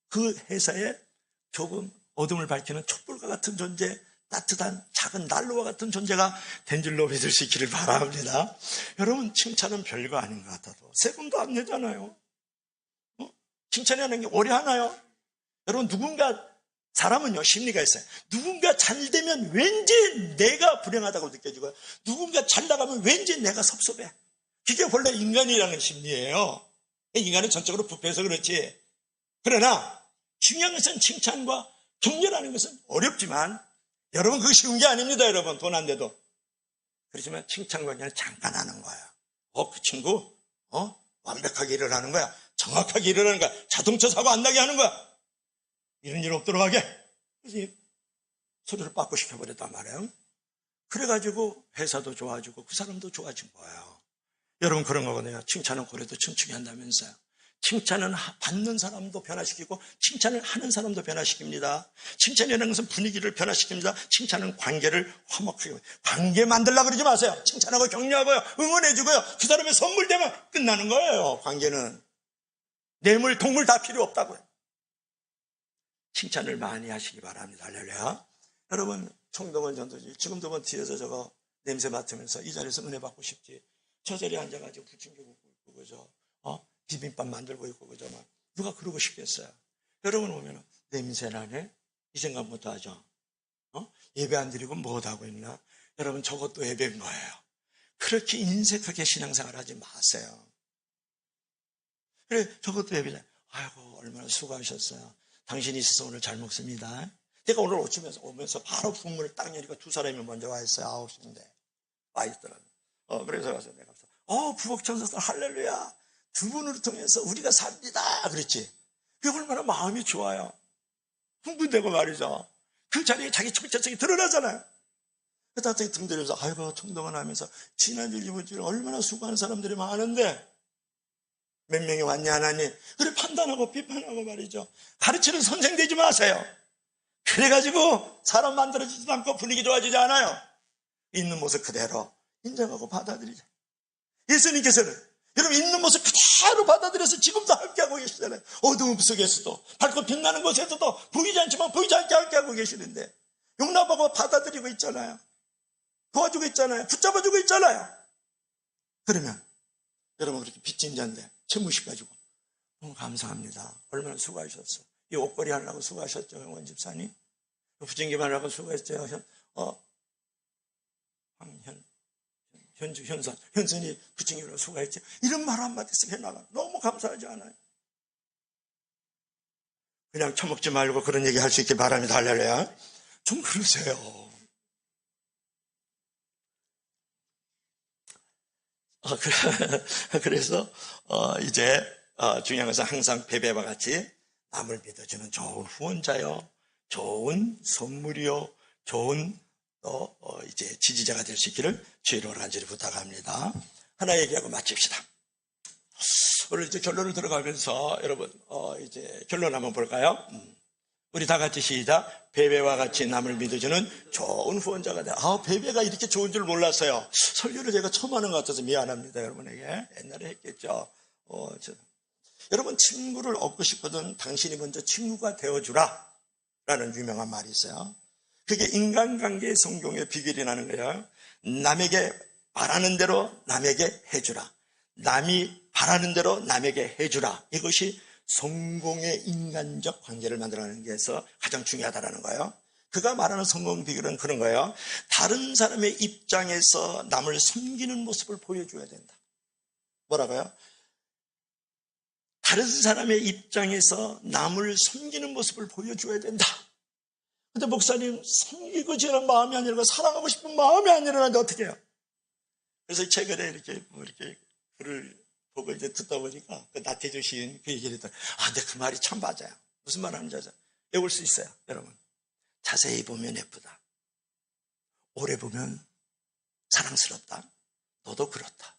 그 회사에 조금 어둠을 밝히는 촛불과 같은 존재, 따뜻한 작은 난로와 같은 존재가 된 줄로 믿을 수 있기를 바랍니다. 여러분, 칭찬은 별거 아닌 것 같아도 세금도 안 내잖아요. 칭찬이 하는 게 오래 하나요? 여러분, 누군가, 사람은요 심리가 있어요. 누군가 잘 되면 왠지 내가 불행하다고 느껴지고요, 누군가 잘 나가면 왠지 내가 섭섭해. 그게 원래 인간이라는 심리예요. 인간은 전적으로 부패해서 그렇지. 그러나 중요한 것은 칭찬과 격려라는 것은 어렵지만, 여러분, 그거 쉬운 게 아닙니다. 여러분, 돈 안 돼도. 그렇지만 칭찬과 격려는 잠깐 하는 거예요. 그 친구 완벽하게 일을 하는 거야. 정확하게 일을 하는 거야. 자동차 사고 안 나게 하는 거야. 이런 일 없도록 하게. 그래서 소리를 빠꾸 시켜버렸단 말이에요. 그래가지고 회사도 좋아지고 그 사람도 좋아진 거예요. 여러분, 그런 거거든요. 칭찬은 고래도 춤추게 한다면서요. 칭찬은 받는 사람도 변화시키고 칭찬을 하는 사람도 변화시킵니다. 칭찬이라는 것은 분위기를 변화시킵니다. 칭찬은 관계를 화목하게, 관계 만들려고 그러지 마세요. 칭찬하고 격려하고요, 응원해주고요, 그 사람의 선물 되면 끝나는 거예요. 관계는 뇌물, 동물 다 필요 없다고요. 칭찬을 많이 하시기 바랍니다. 할렐루야. 여러분, 총동원 전도지, 지금도 뭐 뒤에서 저거 냄새 맡으면서 이 자리에서 은혜 받고 싶지, 저 자리에 앉아가지고 부침개 굽고 있고, 그죠? 비빔밥 만들고 있고, 그죠? 누가 그러고 싶겠어요? 여러분 오면 냄새나네? 이 생각부터 하죠. 예배 안 드리고 뭐 하고 있나? 여러분, 저것도 예배인 거예요. 그렇게 인색하게 신앙생활 하지 마세요. 그래, 저것도 예배잖아요. 아이고, 얼마나 수고하셨어요. 당신이 있어서 오늘 잘 먹습니다. 내가 오늘 오면서 바로 부문을 딱 여니까 두 사람이 먼저 와 있어요. 9시인데 와 있더라고요. 그래서 가서 내가 부복천사 할렐루야, 두 분을 통해서 우리가 삽니다, 그랬지. 그게 얼마나 마음이 좋아요. 흥분되고 말이죠. 그 자리에 자기 정체성이 드러나잖아요. 그래서 나중에 등 들여서 아이고, 총동원 하면서 지난주일 이번 주일 얼마나 수고하는 사람들이 많은데 몇 명이 왔냐 안 왔니? 그래, 판단하고 비판하고 말이죠. 가르치는 선생 되지 마세요. 그래가지고 사람 만들어지지도 않고 분위기 좋아지지 않아요. 있는 모습 그대로 인정하고 받아들이자. 예수님께서는 여러분, 있는 모습 그대로 받아들여서 지금도 함께하고 계시잖아요. 어두움 속에서도, 밝고 빛나는 곳에서도 보이지 않지만 보이지 않게 함께하고 계시는데 용납하고 받아들이고 있잖아요. 도와주고 있잖아요. 붙잡아주고 있잖아요. 그러면 여러분, 그렇게 빚진 자인데 채무식 가지고 너무 감사합니다. 얼마나 수고하셨어요. 이 옷걸이 하려고 수고하셨죠, 형원 집사님. 부침개 하려고 수고했죠. 현선이 부침개로 수고했죠. 이런 말 한마디씩 해나가 너무 감사하지 않아요? 그냥 처먹지 말고 그런 얘기 할 수 있길 바랍니다. 할렐루야. 좀 그러세요. 그래서 이제 중요한 것은 항상 베베와 같이 남을 믿어주는 좋은 후원자요, 좋은 선물이요, 좋은 이제 지지자가 될 수 있기를 주의로 간절히 부탁합니다. 하나 얘기하고 마칩시다. 오늘 이제 결론을 들어가면서 여러분 이제 결론 한번 볼까요? 우리 다 같이 시작. 베베와 같이 남을 믿어주는 좋은 후원자가 돼. 베베가 이렇게 좋은 줄 몰랐어요. 설교를 제가 처음 하는 것 같아서 미안합니다, 여러분에게. 옛날에 했겠죠. 여러분, 친구를 얻고 싶거든 당신이 먼저 친구가 되어주라 라는 유명한 말이 있어요. 그게 인간관계의 성공의 비결이라는 거예요. 남에게 바라는 대로 남에게 해주라. 남이 바라는 대로 남에게 해주라. 이것이 성공의 인간적 관계를 만들어가는 데서 가장 중요하다는 거예요. 그가 말하는 성공 비결은 그런 거예요. 다른 사람의 입장에서 남을 섬기는 모습을 보여줘야 된다. 뭐라고요? 다른 사람의 입장에서 남을 섬기는 모습을 보여줘야 된다. 근데 목사님, 섬기고 지는 마음이 안 일어나고 사랑하고 싶은 마음이 안 일어나는데 어떻게 해요? 그래서 최근에 이렇게 글을 보고 이제 듣다 보니까 그 나태주 시인 그 얘기를 했더니 근데 그 말이 참 맞아요. 무슨 말 하는지 아세요? 외울 수 있어요, 여러분. 자세히 보면 예쁘다. 오래 보면 사랑스럽다. 너도 그렇다.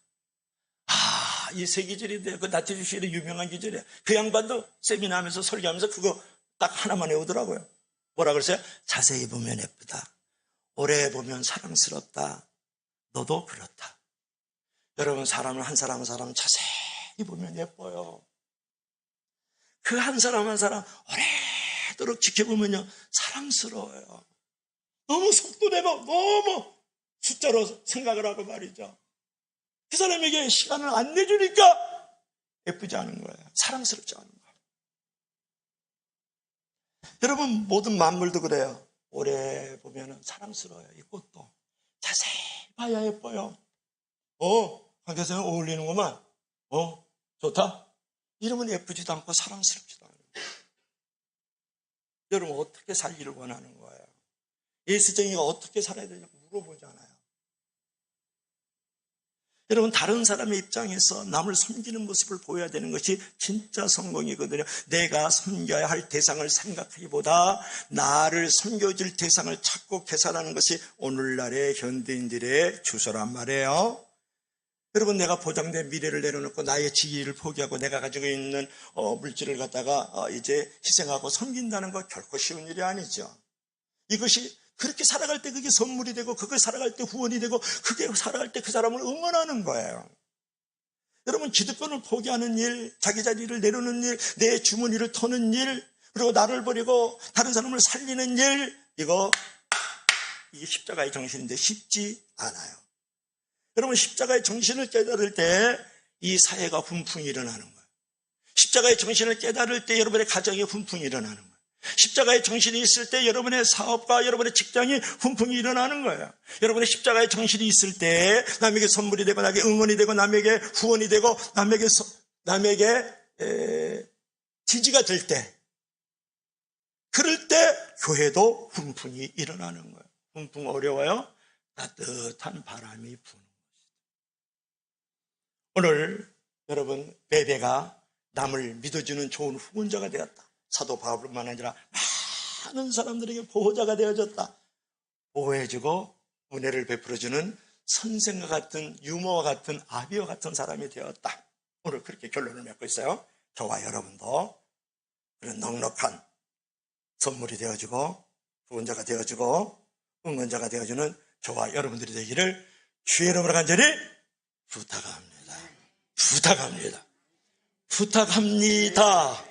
이 세 기절인데 그 나태주 시인의 유명한 기절이에요. 그 양반도 세미나 하면서 설교하면서 그거 딱 하나만 외우더라고요. 뭐라 그랬어요? 자세히 보면 예쁘다. 오래 보면 사랑스럽다. 너도 그렇다. 여러분, 사람은 한 사람 한 사람 자세히 보면 예뻐요. 그 한 사람 한 사람 오래도록 지켜보면요, 사랑스러워요. 너무 속도내고 너무 숫자로 생각을 하고 말이죠. 그 사람에게 시간을 안 내주니까 예쁘지 않은 거예요. 사랑스럽지 않은 거예요. 여러분, 모든 만물도 그래요. 오래 보면 사랑스러워요. 이 꽃도 자세히 봐야 예뻐요. 관계성이 어울리는구만. 좋다. 이러면 예쁘지도 않고 사랑스럽지도 않아요. 여러분, 어떻게 살기를 원하는 거예요? 예수쟁이가 어떻게 살아야 되냐고 물어보잖아요. 여러분, 다른 사람의 입장에서 남을 섬기는 모습을 보여야 되는 것이 진짜 성공이거든요. 내가 섬겨야 할 대상을 생각하기보다 나를 섬겨줄 대상을 찾고 계산하는 것이 오늘날의 현대인들의 주소란 말이에요. 여러분, 내가 보장된 미래를 내려놓고 나의 지위를 포기하고 내가 가지고 있는 물질을 갖다가 이제 희생하고 섬긴다는 거 결코 쉬운 일이 아니죠. 이것이 그렇게 살아갈 때 그게 선물이 되고, 그걸 살아갈 때 후원이 되고, 그게 살아갈 때 그 사람을 응원하는 거예요. 여러분, 기득권을 포기하는 일, 자기 자리를 내려놓는 일, 내 주머니를 터는 일, 그리고 나를 버리고 다른 사람을 살리는 일, 이게 십자가의 정신인데 쉽지 않아요. 여러분, 십자가의 정신을 깨달을 때 이 사회가 훈풍이 일어나는 거예요. 십자가의 정신을 깨달을 때 여러분의 가정에 훈풍이 일어나는 거예요. 십자가의 정신이 있을 때 여러분의 사업과 여러분의 직장이 훈풍이 일어나는 거예요. 여러분의 십자가의 정신이 있을 때 남에게 선물이 되고, 남에게 응원이 되고, 남에게 후원이 되고, 남에게 지지가 될 때, 그럴 때 교회도 훈풍이 일어나는 거예요. 훈풍 어려워요? 따뜻한 바람이 부는 것이죠. 오늘 여러분, 베베가 남을 믿어주는 좋은 후원자가 되었다. 사도 바울뿐만 아니라 많은 사람들에게 보호자가 되어졌다. 보호해주고 은혜를 베풀어주는 선생과 같은, 유모와 같은, 아비와 같은 사람이 되었다. 오늘 그렇게 결론을 맺고 있어요. 저와 여러분도 그런 넉넉한 선물이 되어주고, 후원자가 되어주고, 응원자가 되어주는 저와 여러분들이 되기를 주의 이름으로 간절히 부탁합니다. 부탁합니다.